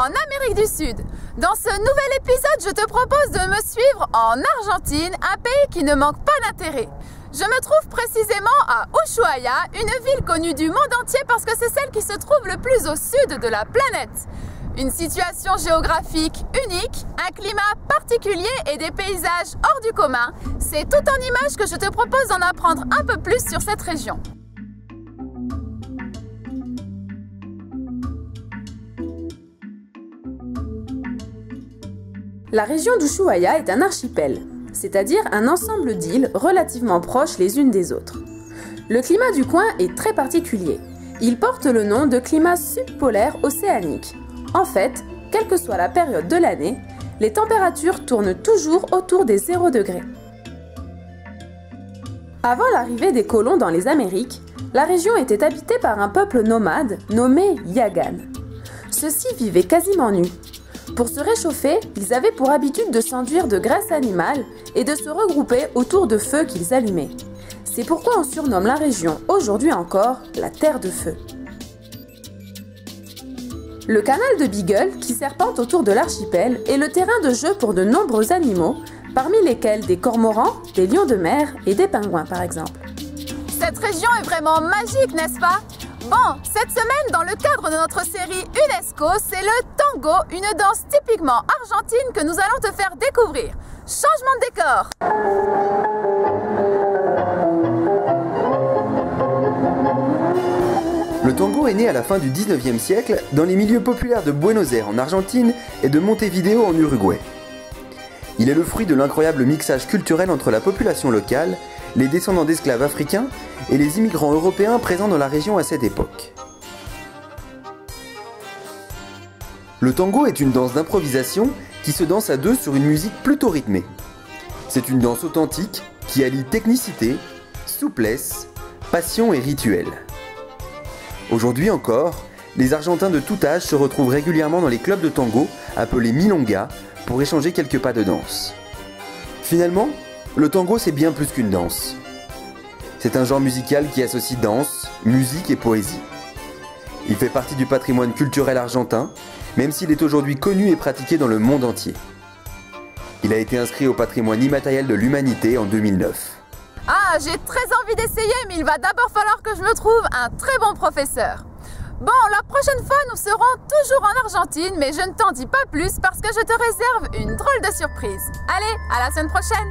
en Amérique du Sud. Dans ce nouvel épisode, je te propose de me suivre en Argentine, un pays qui ne manque pas d'intérêt. Je me trouve précisément à Ushuaia, une ville connue du monde entier parce que c'est celle qui se trouve le plus au sud de la planète. Une situation géographique unique, un climat particulier et des paysages hors du commun, c'est tout en images que je te propose d'en apprendre un peu plus sur cette région. La région d'Ushuaia est un archipel, c'est-à-dire un ensemble d'îles relativement proches les unes des autres. Le climat du coin est très particulier. Il porte le nom de climat subpolaire océanique. En fait, quelle que soit la période de l'année, les températures tournent toujours autour des 0 degrés. Avant l'arrivée des colons dans les Amériques, la région était habitée par un peuple nomade nommé Yagan. Ceux-ci vivaient quasiment nus. Pour se réchauffer, ils avaient pour habitude de s'enduire de graisse animale et de se regrouper autour de feux qu'ils allumaient. C'est pourquoi on surnomme la région aujourd'hui encore la Terre de Feu. Le canal de Beagle, qui serpente autour de l'archipel, est le terrain de jeu pour de nombreux animaux, parmi lesquels des cormorans, des lions de mer et des pingouins par exemple. Cette région est vraiment magique, n'est-ce pas ? Bon, cette semaine, dans le cadre de notre série UNESCO, c'est le tango, une danse typiquement argentine que nous allons te faire découvrir. Changement de décor! Le tango est né à la fin du 19e siècle dans les milieux populaires de Buenos Aires en Argentine et de Montevideo en Uruguay. Il est le fruit de l'incroyable mixage culturel entre la population locale, les descendants d'esclaves africains et les immigrants européens présents dans la région à cette époque. Le tango est une danse d'improvisation qui se danse à deux sur une musique plutôt rythmée. C'est une danse authentique qui allie technicité, souplesse, passion et rituel. Aujourd'hui encore, les Argentins de tout âge se retrouvent régulièrement dans les clubs de tango, appelés milonga, pour échanger quelques pas de danse. Finalement, le tango c'est bien plus qu'une danse. C'est un genre musical qui associe danse, musique et poésie. Il fait partie du patrimoine culturel argentin, même s'il est aujourd'hui connu et pratiqué dans le monde entier. Il a été inscrit au patrimoine immatériel de l'humanité en 2009. Ah, j'ai très envie d'essayer, mais il va d'abord falloir que je me trouve un très bon professeur. Bon, la prochaine fois, nous serons toujours en Argentine, mais je ne t'en dis pas plus parce que je te réserve une drôle de surprise. Allez, à la semaine prochaine!